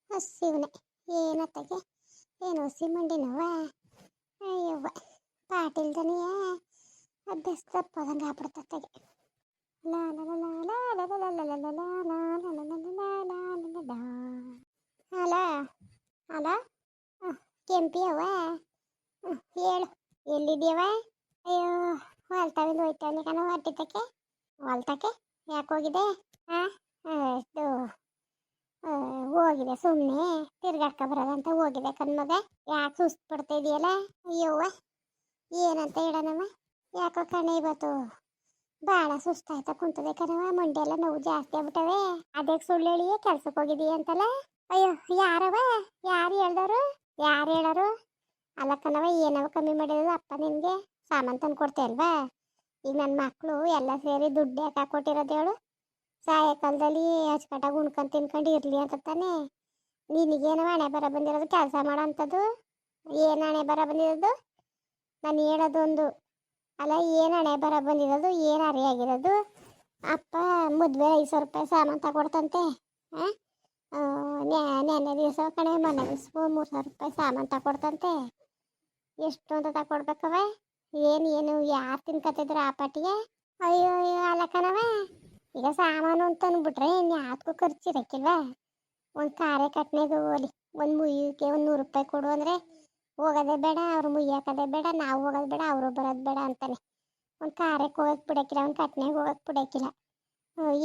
ಹಸಿವನೆ ಏನತ್ತಗೆ ಏನು ಹಸಿ ಮಂಡಿನವ ಅಯ್ಯವ್ವ ಪಾಟಿಲ್ದನೆಯ ಅಭ್ಯಾಸ ತಪ್ಪದಂಗೆ ಆಗ್ಬಿಡ್ತತ್ತಗೆ ಲಾ ಲಾ ಲಾ ಲಾ ಲಾ ಲಾ ಲಾ ಲಾ ಲಾ ಲಾ ಲಾ ಲಾ ಲಾ ಲಾ ಲಾ. ಅಲ ಅಲ ಕೆಂಪಿಯವ್ವ ಹೇಳು ಎಲ್ಲಿದ್ಯವ? ಅಯ್ಯೋ ಹೊಲ್ತಾವಿಂದ ಹೋಯ್ತಾವನಿ ಕಣ ಹೊಟ್ಟಿದ್ದಕ್ಕೆ ಹೊಲ್ತಕ್ಕೆ ಯಾಕೆ ಹೋಗಿದೆ? ಹಾಂ ಎಷ್ಟು ಹೋಗಿದೆ ಸುಮ್ಮನೆ ತಿರ್ಗಾಡ್ಕೊ ಬರೋದಂತ ಹೋಗಿದೆ ಕಣ್ಮಗ. ಯಾಕೆ ಸುಸ್ತು ಪಡ್ತಾ ಇದೆಯಲ್ಲ? ಅಯ್ಯವ್ವ ಏನಂತ ಹೇಳೋಣಮ್ಮ, ಯಾಕೋ ಕಣ ಇವತ್ತು ಭಾಳ ಸುಸ್ತಾಯ್ತಾ ಕುಂತದೆ ಕಣವ. ಮಂಡೆ ಎಲ್ಲ ನೋವು ಜಾಸ್ತಿ ಆಗ್ಬಿಟ್ಟವೆ. ಅದಕ್ಕೆ ಸುಳ್ಳು ಹೇಳಿ ಕೆಲ್ಸಕ್ಕೆ ಹೋಗಿದೀಯ ಅಂತಲ್ಲ? ಅಯ್ಯೋ ಯಾರವ? ಯಾರು ಹೇಳ್ದವರು? ಯಾರು ಹೇಳೋರು? ಅಲ್ಲ ಕಣವ, ಏನವ ಕಮ್ಮಿ ಮಾಡಿರೋದು ಅಪ್ಪ ನಿನಗೆ? ಸಾಮಾನು ತಂದು ಕೊಡ್ತೆ ಅಲ್ವಾ? ಈಗ ನನ್ನ ಮಕ್ಕಳು ಎಲ್ಲ ಸೇರಿ ದುಡ್ಡು ಯಾಕೆ ಹಾಕೊಟ್ಟಿರೋದು ಹೇಳು? ಸಾಯಂಕಾಲದಲ್ಲಿ ಹಚ್ಕಟ್ಟಾಗಿ ಉಣ್ಕೊಂಡು ತಿನ್ಕೊಂಡು ಇರಲಿ ಅಂತ ತಾನೆ. ನಿನಗೇನು ಹಣೆ ಬರ ಬಂದಿರೋದು ಕೆಲಸ ಮಾಡೋ ಅಂಥದ್ದು? ಏನು ಹಣೆ ಬರ ಬಂದಿರೋದು? ನಾನು ಹೇಳೋದೊಂದು ಅಲ್ಲ, ಏನು ಹಣೆ ಬರ ಬಂದಿರೋದು? ಏನು ಅರಿಯಾಗಿರೋದು? ಅಪ್ಪ ಮದುವೆ 5,000 ರೂಪಾಯಿ ಸಾಮಾನು ತಗೊಡ್ತಂತೆ. ನೆನ್ನೆ ದಿವಸ ಕಣೆ, ಮೊನ್ನೆ ದಿವಸ 3,000 ರೂಪಾಯಿ ಸಾಮಾನು ತಗೊಡ್ತಂತೆ. ಎಷ್ಟು ಅಂತ ತಗೊಡ್ಬೇಕವ? ಏನು ಯಾರು ತಿನ್ಕತ್ತಿದ್ರು ಆ ಪಾಟಿಗೆ? ಅಯ್ಯೋ ಅಯ್ಯೋ ಅಲ್ಲ ಕಣವ, ಈಗ ಸಾಮಾನು ಅಂತ ಅಂದ್ಬಿಟ್ರೆ ಇನ್ಯಾವುದಕ್ಕೂ ಖರ್ಚಿರಕ್ಕಿಲ್ವಾ? ಒಂದು ಖಾರೆ ಕಟ್ನೆಗೆ ಹೋಗಲಿ, ಒಂದು ಮುಯ್ಯಕ್ಕೆ 100 ರೂಪಾಯಿ ಕೊಡು ಅಂದರೆ ಹೋಗೋದೇ ಬೇಡ, ಅವ್ರು ಮುಯ್ಯಕ್ಕದೇ ಬೇಡ, ನಾವು ಹೋಗೋದು ಬೇಡ, ಅವರು ಬರೋದು ಬೇಡ ಅಂತಾನೆ. ಒಂದು ಖಾರಕ್ಕೆ ಹೋಗಕ್ಕೆ ಬಿಡೋಕ್ಕಿಲ್ಲ, ಒಂದು ಕಟ್ನೆಗೆ ಹೋಗಕ್ಕೆ ಬಿಡೋಕ್ಕಿಲ್ಲ.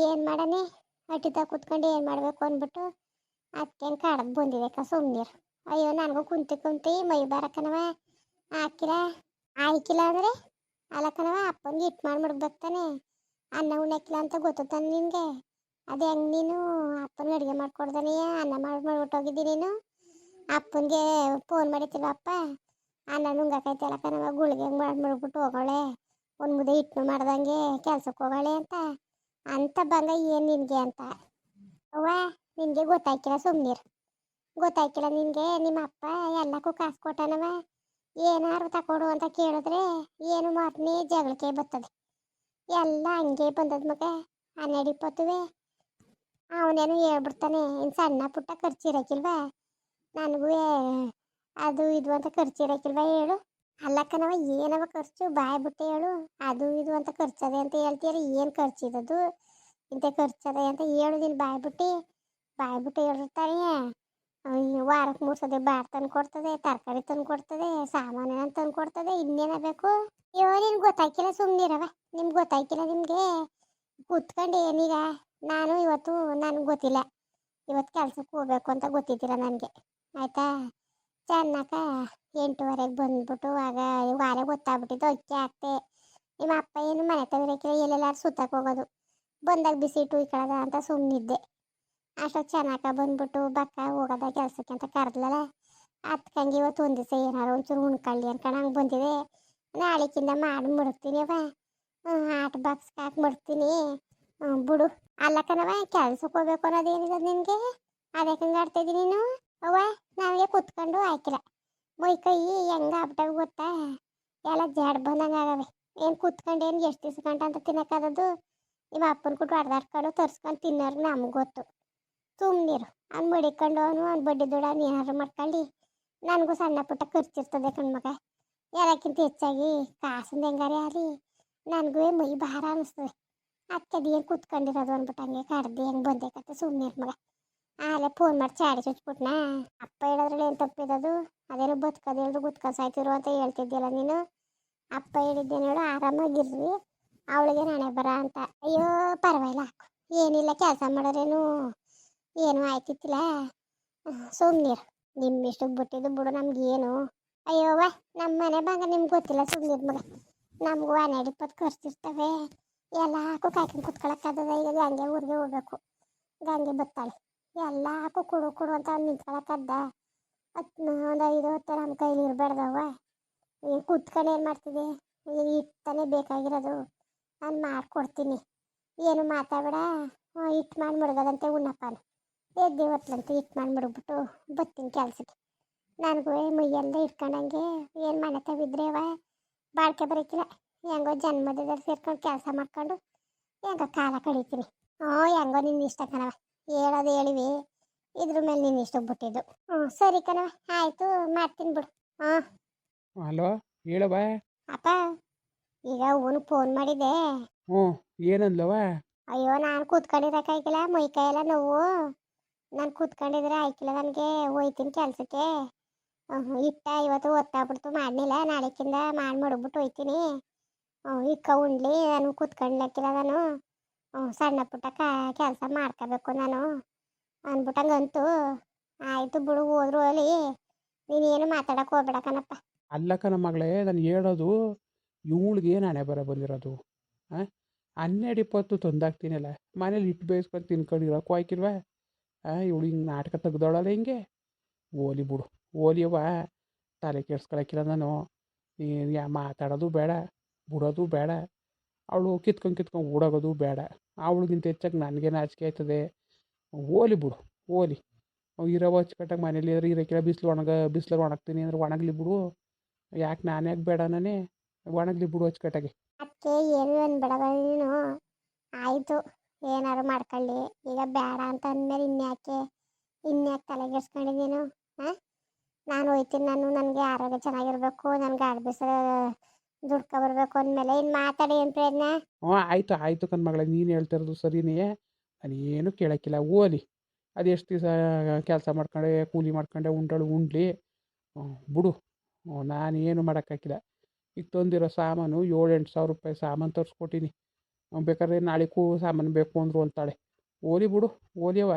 ಏನು ಮಾಡನೆ? ಅಟ್ಟಿತ ಕೂತ್ಕೊಂಡು ಏನು ಮಾಡಬೇಕು ಅಂದ್ಬಿಟ್ಟು ಅದಕ್ಕೇನು ಕಡ್ದು ಬಂದಿದೆ ಸುಮ್ಮನೀರು. ಅಯ್ಯೋ ನನಗೂ ಕುಂತಿ ಮೈ ಬರಕನವ ಹಾಕಿಲ್ಲ. ಆಯ್ಕಿಲ್ಲ ಅಂದರೆ ಅಲ್ಲ ಕಣವ, ಅಪ್ಪನಿಗೆ ಹಿಟ್ಟು ಮಾಡಿ ಮುಡ್ಬೇಕಾನೆ. ಅನ್ನ ಉಣ್ಣಕ್ಕಿಲ್ಲ ಅಂತ ಗೊತ್ತಾನೆ ನಿನಗೆ? ಅದು ಹೆಂಗೆ ನೀನು ಅಪ್ಪನಿಗೆ ಅಡುಗೆ ಮಾಡ್ಕೊಡ್ದಾನೆಯ ಅನ್ನ ಮಾಡ್ಬಿಟ್ಟೋಗಿದ್ದೀನಿ ನೀನು? ಅಪ್ಪನಿಗೆ ಫೋನ್ ಮಾಡಿತಿಲ್ವ ಅಪ್ಪ? ಅನ್ನ ನುಂಗಕೈತಲ್ಲ ಕಣವ, ಗುಳಿಗೆ ಮಾಡ್ಬಿಟ್ಟು ಹೋಗೋಳೆ, ಒಂದು ಮುದ್ದೆ ಹಿಟ್ಟು ಮಾಡ್ದಂಗೆ ಕೆಲ್ಸಕ್ಕೆ ಹೋಗೋಳೆ ಅಂತ ಬಂದ ಏನು ನಿನಗೆ ಅಂತ? ಅವ್ವ ನಿನಗೆ ಗೊತ್ತಾಯ್ಕಿಲ್ಲ, ಸುಮ್ಮನೀರು. ಗೊತ್ತಾಯ್ಕಿಲ್ಲ ನಿನಗೆ? ನಿಮ್ಮ ಅಪ್ಪ ಎಲ್ಲಕ್ಕೂ ಕಾಸು ಕೊಟ್ಟಾನವ. ಏನಾರು ತಕೊಡು ಅಂತ ಕೇಳಿದ್ರೆ ಏನು ಮಾತನೇ ಜಗಳಕ್ಕೆ ಬರ್ತದೆ. ಎಲ್ಲ ಹಂಗೆ ಬಂದದ ಮಗ. 12-20 ಅವನೇನು ಹೇಳ್ಬಿಡ್ತಾನೆ. ಇನ್ನು ಸಣ್ಣ ಪುಟ್ಟ ಖರ್ಚಿರಕ್ಕಿಲ್ವಾ? ನನಗೂ ಅದು ಇದು ಅಂತ ಖರ್ಚಿರಕ್ಕಿಲ್ವಾ ಹೇಳು? ಅಲ್ಲಕ್ಕನವ, ಏನವ ಖರ್ಚು? ಬಾಯ್ ಬಿಟ್ಟೆ ಹೇಳು. ಅದು ಇದು ಅಂತ ಖರ್ಚದೆ ಅಂತ ಹೇಳ್ತೀರ. ಏನು ಖರ್ಚಿರೋದು? ಇಂಥ ಖರ್ಚದೆ ಅಂತ ಹೇಳು ನೀನು ಬಾಯ್ಬಿಟ್ಟು ಹೇಳಿರ್ತಾನೆ. ವಾರಕ್ಕೆ 3 ಸತಿ ಬಾಟ್ ತಂದು ಕೊಡ್ತದೆ, ತರಕಾರಿ ತಂದು ಕೊಡ್ತದೆ, ಸಾಮಾನು ತಂದು ಕೊಡ್ತದೆ. ಇನ್ನೇನ ಬೇಕು? ಅಯ್ಯೋ ನಿನ್ಗೆ ಗೊತ್ತಾಯ್ಕಿಲ್ಲ, ಸುಮ್ಮನಿರವ. ನಿಮ್ಗೆ ಗೊತ್ತಾಯ್ಕಿಲ್ಲ ನಿಮಗೆ? ಕೂತ್ಕೊಂಡು ಏನೀಗ ಇವತ್ತು ನನಗೆ ಗೊತ್ತಿಲ್ಲ, ಇವತ್ತು ಕೆಲ್ಸಕ್ಕೆ ಹೋಗ್ಬೇಕು ಅಂತ ಗೊತ್ತಿದ್ದಿಲ್ಲ ನನಗೆ, ಆಯಿತಾ? ಚೆನ್ನಾಕ 8:30ಗೆ ಬಂದ್ಬಿಟ್ಟು ಆಗ ವಾರ ಗೊತ್ತಾಗ್ಬಿಟ್ಟಿದ್ದು. ಅಕ್ಕಿ ಹಾಕ್ತೆ. ನಿಮ್ಮ ಅಪ್ಪ ಏನು ಮನೆ ತವಿರಕ್ಕಿಲ್ಲ, ಎಲ್ಲೆಲ್ಲಾರು ಸುತ್ತಕ್ಕೆ ಹೋಗೋದು. ಬಂದಾಗ ಬಿಸಿ ಇಟ್ಟು ಇಕ್ಕಳದ ಅಂತ ಸುಮ್ಮನಿದ್ದೆ. ಅಷ್ಟೊತ್ತು ಚೆನ್ನಾಕ ಬಂದ್ಬಿಟ್ಟು ಬಕ್ಕ ಹೋಗೋದ ಕೆಲ್ಸಕ್ಕೆ ಅಂತ ಕರೆದ್ಲಲ್ಲ. ಅದಕ್ಕಂಗೆ ಇವತ್ತು ಒಂದು ದಿವಸ ಏನಾರು ಒಂಚೂರು ಉಣ್ಕೊಳ್ಳಿ ಅನ್ಕೊಂಡು ಹಂಗೆ ಬಂದಿದೆ. ನಾಳೆಕಿಂದ ಮಾಡಿ ಮುಡುಕ್ತೀನಿ ಅವ್ವ. ಆಟ ಬಾಕ್ಸ್ಗೆ ಹಾಕಿ ಮುಡ್ತೀನಿ ಬಿಡು. ಅಲ್ಲ ಕಣವ, ಕೆಲ್ಸಕ್ಕೆ ಹೋಗ್ಬೇಕು ಅನ್ನೋದೇನಿದೆ ನಿನಗೆ? ಅದಕ್ಕಂಗೆ ಆಡ್ತಾಯಿದ್ದೀನಿ ನೀನು? ಅವ್ವ ನಮಗೆ ಕುತ್ಕೊಂಡು ಆಯ್ಕಿಲ್ಲ, ಮೈ ಕೈ ಹೆಂಗೆ ಆಗ್ಬಿಟ್ಟಾಗ ಗೊತ್ತಾ? ಎಲ್ಲ ಜಾಡ್ ಬಂದಂಗೆ ಆಗವೆ. ಏನು ಕುತ್ಕೊಂಡು ಏನು ಎಷ್ಟು ದಿವ್ಸ ಗಂಟ ಅಂತ ತಿನ್ನೋಕ್ಕಾಗೋದು? ನಿಮ್ಮ ಅಪ್ಪನ ಕೊಟ್ಟು ಅರ್ಧಾಡ್ಕೊಂಡು ತರ್ಸ್ಕೊಂಡು ತಿನ್ನೋರ್ಗೆ ನಮ್ಗೆ ಗೊತ್ತು. ಸುಮ್ಮನಿರು. ಅವ್ನು ಮಡಿಕೊಂಡು ಅವ್ನು ಬಡ್ಡಿ ದುಡ್ಡು ಏನಾದ್ರು ಮಾಡ್ಕೊಳ್ಳಿ. ನನಗೂ ಸಣ್ಣ ಪುಟ್ಟ ಖರ್ಚಿರ್ತದೆ ಕಣ್ಮಗ. ಎಲ್ಲಕ್ಕಿಂತ ಹೆಚ್ಚಾಗಿ ಕಾಸಿಂದ ಹೆಂಗಾರೆ ಆಗಲಿ ನನಗೂ ಮೈ ಭಾರ ಅನ್ನಿಸ್ತದೆ. ಅದಕ್ಕೆ ಏನು ಕುತ್ಕೊಂಡಿರೋದು ಅಂದ್ಬಿಟ್ಟು ಹಂಗೆ ಕಡ್ದು ಹೆಂಗೆ ಬಂದೇಕತ್ತೆ. ಸುಮ್ಮನಿರು ಮಗ. ಆಲೆ ಫೋನ್ ಮಾಡಿ ಚಾಡಿ ಚುಚ್ಬಿಟ್ನಾ? ಅಪ್ಪ ಹೇಳೋದ್ರಲ್ಲಿ ಏನು ತಪ್ಪಿರೋದು? ಅದೇನೋ ಬದುಕೋದು ಹೇಳಿದ್ರು ಗುತ್ಕೊಂಡು ಸಾಯ್ತಿರು ಅಂತ ಹೇಳ್ತಿದ್ಯಲ್ಲ ನೀನು. ಅಪ್ಪ ಹೇಳಿದ್ದೇನು ಹೇಳು? ಆರಾಮಾಗಿರ್ರಿ, ಅವಳಿಗೆ ನಾಳೆ ಬರ ಅಂತ. ಅಯ್ಯೋ ಪರವಾಗಿಲ್ಲ, ಹಾಕು. ಏನಿಲ್ಲ, ಕೆಲಸ ಮಾಡೋರೇನು ಏನು ಆಯ್ತಿತ್ತಿಲ್ಲ. ಸುಮ್ಮನಿರು. ನಿಮ್ಮಿಷ್ಟಕ್ಕೆ ಬಿಟ್ಟಿದ್ದು ಬಿಡು, ನಮ್ಗೇನು? ಅಯ್ಯೋವ ನಮ್ಮ ಮನೆ ಭಾಗ ನಿಮ್ಗೆ ಗೊತ್ತಿಲ್ಲ, ಸುಮ್ಮನಿರು ಮಗ. ನಮಗೂ 12-20 ಖರ್ಚಿರ್ತವೆ. ಎಲ್ಲಕ್ಕೂ ಕಾಯ್ಕೊಂಡು ಕುತ್ಕೊಳಕ್ಕಾಗದ? ಈಗ ಗಂಗೆ ಊರಿಗೆ ಹೋಗ್ಬೇಕು, ಗಂಗೆ ಬತ್ತಾಳೆ. ಎಲ್ಲಕ್ಕೂ ಕೊಡು ಅಂತ ನಿಂತ್ಕೊಳಕ್ಕದ್ದ? ಒಂದು 5-10 ನಮ್ಮ ಕೈಲಿ ಇರಬೇಡ್ದವ್ವ. ಏನು ಕುತ್ಕೊಂಡು ಏನು ಮಾಡ್ತಿದ್ದೆ? ಹಿಟ್ಟು ಬೇಕಾಗಿರೋದು, ನಾನು ಮಾಡಿಕೊಡ್ತೀನಿ. ಏನು ಮಾತಾಡಬೇಡ. ಹಿಟ್ಟು ಮಾಡಿ ಮುಡ್ಗೋದಂತೆ ಉಣ್ಣಪ್ಪನು. ಎದ್ದೆ ಹೊತ್ಲಂತೂ ಹಿಟ್ಟು ಮಾಡಿ ಮುಡ್ಬಿಟ್ಟು ಬತ್ತೀನಿ ಕೆಲ್ಸಕ್ಕೆ. ನನಗೂ ಮೈಯೆಲ್ಲ ಇಟ್ಕೊಂಡಂಗೆ ಏನು ಮನೆ ತವಿದ್ರೇವ ಬಾಳ್ಕೆ ಬರೋಕ್ಕಿಲ್ಲ. ಹೆಂಗೋ ಜನ್ಮದಲ್ಲಿ ಸೇರ್ಕೊಂಡು ಕೆಲಸ ಮಾಡ್ಕೊಂಡು ಹೆಂಗೋ ಕಾಲ ಕಳೀತೀನಿ. ಹೆಂಗೋ ನಿನ್ನ ಇಷ್ಟ ಕಣವ. ಹೇಳೋದು ಹೇಳಿವಿ, ಇದ್ರ ಮೇಲೆ ನೀನು ಇಷ್ಟಕ್ಕೆ ಬಿಟ್ಟಿದ್ದು. ಹ್ಞೂ ಸರಿ ಕಣವ, ಆಯಿತು, ಮಾಡ್ತೀನಿ ಬಿಡು. ಹಾಂ ಹಲೋ, ಹೇಳವ. ಅಪ್ಪ, ಈಗ ಅವನು ಫೋನ್ ಮಾಡಿದ್ದೆ. ಹ್ಞೂ, ಏನಂದ್ಲವ? ಅಯ್ಯೋ, ನಾನು ಕೂತ್ಕೊಂಡಿರಕ್ಕಾಗಿಲ್ಲ, ಮೈ ಕೈ ಎಲ್ಲ ನೋವು. ನಾನು ಕೂತ್ಕೊಂಡಿದ್ರೆ ಆಯ್ಕಿಲ್ಲ, ನನಗೆ ಹೋಯ್ತೀನಿ ಕೆಲಸಕ್ಕೆ. ಇಟ್ಟ ಇವತ್ತು ಒತ್ತಾಗ್ಬಿಡ್ತು, ಮಾಡಲಿಲ್ಲ. ನಾಳೆಕಿಂದ ಮಾಡಿ ಮಡಗ್ಬಿಟ್ಟು ಹೋಯ್ತೀನಿ. ಇಕ್ಕ ಉಂಡ್ಲಿ, ನಾನು ಕೂತ್ಕೊಂಡ್ಲಕ್ಕಿಲ್ಲ. ನಾನು ಸಣ್ಣ ಪುಟ್ಟ ಕೆಲಸ ಮಾಡ್ಕೋಬೇಕು ನಾನು ಅಂದ್ಬಿಟ್ಟಂಗಂತೂ. ಆಯಿತು ಬಿಡು, ಹೋದ್ರು ಅಲ್ಲಿ. ನೀನೇನು ಮಾತಾಡಕ್ಕೆ ಹೋಗ್ಬೇಡ ಕಣಪ್ಪ. ಅಲ್ಲ ಕಣ ಮಗಳೇ, ನಾನು ಹೇಳೋದು ಇವಳಿಗೆ ನಾನೇ ಬರ ಬಂದಿರೋದು. ಹಾಂ, 12-20 ತಂದಾಕ್ತೀನಲ್ಲ, ಮನೇಲಿ ಇಟ್ಟು ಬೇಯಿಸ್ಕೊಂಡು ತಿನ್ಕೊಂಡಿರೋಕೆ ಹೋಯ್ಕಿಲ್ವ? ಇವಳು ಹಿಂಗೆ ನಾಟಕ ತೆಗ್ದೋಳಲ್ಲ ಹಿಂಗೆ. ಓಲಿ ಬಿಡು, ಓಲಿಯವ್ವ, ತಲೆ ಕೆಡ್ಸ್ಕೊಳಕ್ಕಿಲ್ಲ ನಾನು. ಮಾತಾಡೋದು ಬೇಡ, ಬಿಡೋದು ಬೇಡ. ಅವಳು ಕಿತ್ಕೊಂಡು ಓಡೋಗೋದು ಬೇಡ. ಅವಳಿಗಿಂತ ಹೆಚ್ಚಾಗಿ ನನಗೆ ನಾಚಿಕೆ ಆಯ್ತದೆ. ಓಲಿ ಬಿಡು, ಓಲಿ. ಇರೋ ಅಚ್ಚುಕಟ್ಟಾಗಿ ಮನೇಲಿ ಇರೋಕ್ಕಿಲ್ಲ. ಬಿಸಿಲು ಒಣಗ್ತೀನಿ ಅಂದ್ರೆ ಒಣಗಲಿ ಬಿಡು. ಯಾಕೆ ನಾನು ಯಾಕೆ ಬೇಡ ನಾನೇ? ಒಣಗಲಿ ಬಿಡು ಅಚ್ಚುಕಟ್ಟಾಗಿ. ಅದಕ್ಕೆ ಏನು ಅನ್ಬೇಡ ನೀನು. ಆಯಿತು, ಏನಾರು ಮಾಡ್ಕೊಳ್ಳಿ. ಈಗ ಬೇಡ ಅಂತ ಅಂದಮೇಲೆ ಇನ್ಯಾಕೆ ತಲೆಗೆಡ್ಸ್ಕೊಂಡಿದ್ದೀನು? ಹಾಂ, ನಾನು ಹೋಯ್ತೀನಿ. ನನಗೆ ಆರೋಗ್ಯ ಚೆನ್ನಾಗಿರ್ಬೇಕು, ನನಗೆ ಆಡು ಬಿಸಿಲು ದುಡ್ಕೊ ಬರಬೇಕು ಅಂದಮೇಲೆ ಇನ್ನು ಮಾತಾಡಿ ಏನು ಪ್ರಯತ್ನ? ಆಯಿತು ಕಣ್ ಮಗಳೇ, ನೀನು ಹೇಳ್ತಿರೋದು ಸರಿನೇ. ನಾನು ಏನು ಕೇಳೋಕ್ಕಿಲ್ಲ, ಓಲಿ. ಅದೆಷ್ಟು ದಿವಸ ಕೆಲಸ ಮಾಡ್ಕೊಂಡೆ ಕೂಲಿ ಮಾಡ್ಕೊಂಡೆ ಉಂಡ್ಲಿ. ಬಿಡು, ನಾನೇನು ಮಾಡೋಕ್ಕಾಗಿಲ್ಲ. ಈಗ ತಂದಿರೋ ಸಾಮಾನು 7-8 ಸಾವಿರ ರೂಪಾಯಿ ಸಾಮಾನು ತರಿಸ್ಕೊಟ್ಟಿನಿ. ಬೇಕಾದ್ರೆ ನಾಳೆಗೂ ಸಾಮಾನು ಬೇಕು ಅಂದರು ಅಂತಾಳೆ. ಓಲಿ ಬಿಡು, ಓಲಿಯವ.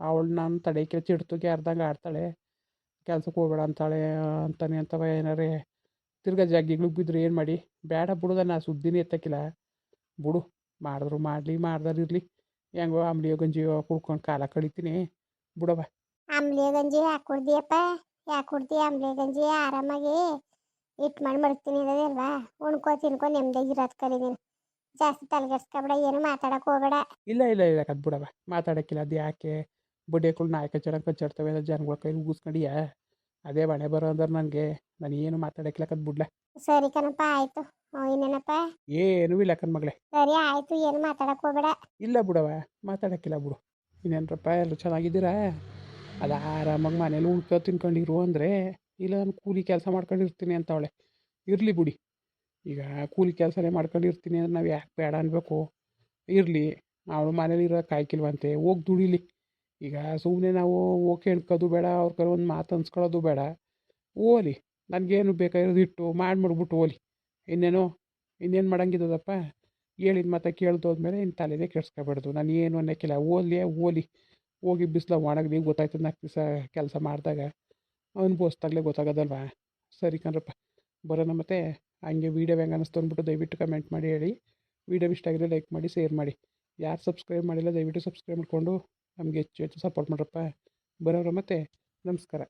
ಅವಳು ನಾನು ತಡೆಯಕ್ಕೆ ಚಿಡ್ತುಗೆ ಅರ್ಧಂಗೆ ಆಡ್ತಾಳೆ. ಕೆಲ್ಸಕ್ಕೆ ಹೋಗ್ಬೇಡ ಅಂತಾಳೆ ಅಂತಾನೆ ಅಂತವ. ಏನಾರೇ ತಿರ್ಗಾ ಜಗ್ಗಿಗಳಿಗೆ ಬಿದ್ದರೆ ಏನು ಮಾಡಿ? ಬೇಡ ಬಿಡುದ, ನಾ ಸುದ್ದಿನೇ ಎತ್ತಕ್ಕಿಲ್ಲ. ಬಿಡು, ಮಾಡಿದ್ರು ಮಾಡಲಿ, ಮಾಡ್ದಾರು ಇರಲಿ. ಹೆಂಗೋ ಅಂಬ್ಲಿಯೋ ಗಂಜಿಯೋ ಕುಡ್ಕೊಂಡು ಕಾಲ ಕಳಿತೀನಿ ಬಿಡವ. ಆಮ್ಲೆ ಗಂಜಿ ಯಾಕೆ ಕುಡ್ದಿಯಪ್ಪ? ಯಾಕೆ ಕುಡ್ದಿ ಆಮ್ಲೆ ಗಂಜಿ? ಆರಾಮಾಗಿ ಇಟ್ಟು ಮಾಡಿ ಮಡ್ತೀನಿ ಇರೋದಿಲ್ವಾ? ತಿನ್ಕೊ ನೆಮ್ಮದಿಯಾಗಿರೋದು ಕಲಿ ನೀನು. ಜಾಸ್ತಿ ತಲೆಗೆಡ್ಸ್ಕೊಬೇಡ, ಏನು ಮಾತಾಡಕ್ಕೆ ಹೋಗಬೇಡ. ಇಲ್ಲ ಕದ್ ಬಿಡವ, ಮಾತಾಡೋಕ್ಕಿಲ್ಲ. ಅದು ಯಾಕೆ ಬಡ್ಡಿಗಳು ನಾಯಕ ಚೆನ್ನಾಗಿ ಕಚ್ಚಾಡ್ತವೆ ಅಂತ ಜನಗಳ ಕೈ ಉಗಿಸ್ಕೊಂಡಿಯಾ? ಅದೇ ಬಣೆ ಬರೋ ಅಂದ್ರೆ ನನಗೆ. ನಾನು ಏನು ಮಾತಾಡೋಕ್ಕಿಲ್ಲ ಕದ್ ಬಿಡ್ಲ. ಸರಿ ಕಣಪ್ಪ, ಆಯಿತು. ಇನ್ನೇನಪ್ಪ? ಏನೂ ಇಲ್ಲ ಕಣ್ ಮಗಳೇ. ಸರಿ ಆಯಿತು, ಏನು ಮಾತಾಡಕ್ಕೆ ಹೋಗಬೇಡ. ಇಲ್ಲ ಬಿಡವ, ಮಾತಾಡೋಕ್ಕಿಲ್ಲ ಬಿಡು. ಇನ್ನೇನಪ್ಪ, ಎಲ್ಲರೂ ಚೆನ್ನಾಗಿದ್ದೀರಾ? ಅದು ಆರಾಮಾಗಿ ಮನೇಲಿ ಉಳ್ಕೊ ತಿನ್ಕೊಂಡಿರು ಅಂದರೆ. ಇಲ್ಲ, ನಾನು ಕೂಲಿ ಕೆಲಸ ಮಾಡ್ಕೊಂಡಿರ್ತೀನಿ ಅಂತವಳೆ. ಇರಲಿ ಬಿಡಿ, ಈಗ ಕೂಲಿ ಕೆಲಸನೇ ಮಾಡ್ಕೊಂಡಿರ್ತೀನಿ ಅಂದ್ರೆ ನಾವು ಯಾಕೆ ಬೇಡ ಅನ್ಬೇಕು? ಇರಲಿ, ಅವಳು ಮನೇಲಿ ಇರೋ ಕಾಯ್ಕಿಲ್ವಂತೆ, ಹೋಗಿ ದುಡಿಲಿ. ಈಗ ಸುಮ್ಮನೆ ನಾವು ಹೋಗಿ ಹೆಣ್ಕೋದು ಬೇಡ, ಅವ್ರ ಕಡೆ ಒಂದು ಮಾತು ಅನ್ಸ್ಕೊಳ್ಳೋದು ಬೇಡ. ಓಲಿ, ನನಗೇನು ಬೇಕಾಗಿರೋದು ಇಟ್ಟು ಮಾಡ್ಬಿಟ್ಟು ಓಲಿ. ಇನ್ನೇನು ಮಾಡಂಗಿದ್ದದಪ್ಪ? ಹೇಳಿದ ಮತ್ತೆ ಕೇಳ್ದೋದ್ಮೇಲೆ ಇನ್ನು ತಲೆನೇ ಕೆಡ್ಸ್ಕೊಬಾರ್ದು. ನಾನು ಏನು ಅನ್ನೋಕ್ಕಿಲ್ಲ. ಓಲಿ ಹೋಗಿ ಬಿಸಿಲ ಒಣಗಲಿ, ಗೊತ್ತಾಯ್ತದೆ 4 ದಿವಸ ಕೆಲಸ ಮಾಡಿದಾಗ ಅನುಭವಿಸ್ದಾಗಲೇ ಗೊತ್ತಾಗೋದಲ್ವಾ? ಸರಿ ಕಣ್ರಪ್ಪ, ಬರೋಣ. ಮತ್ತೆ ಹಂಗೆ ವೀಡಿಯೋ ಹೆಂಗೆ ಅನ್ನಿಸ್ತು ಅಂದ್ಬಿಟ್ಟು ದಯವಿಟ್ಟು ಕಮೆಂಟ್ ಮಾಡಿ ಹೇಳಿ. ವೀಡಿಯೋ ಇಷ್ಟ ಆಗಿದ್ರೆ ಲೈಕ್ ಮಾಡಿ, ಶೇರ್ ಮಾಡಿ. ಯಾರು ಸಬ್ಸ್ಕ್ರೈಬ್ ಮಾಡಿಲ್ಲ ದಯವಿಟ್ಟು ಸಬ್ಸ್ಕ್ರೈಬ್ ಮಾಡಿಕೊಂಡು ನಮಗೆ ಹೆಚ್ಚು ಸಪೋರ್ಟ್ ಮಾಡ್ರಪ್ಪ. ಬರೋರು ಮತ್ತೆ ನಮಸ್ಕಾರ.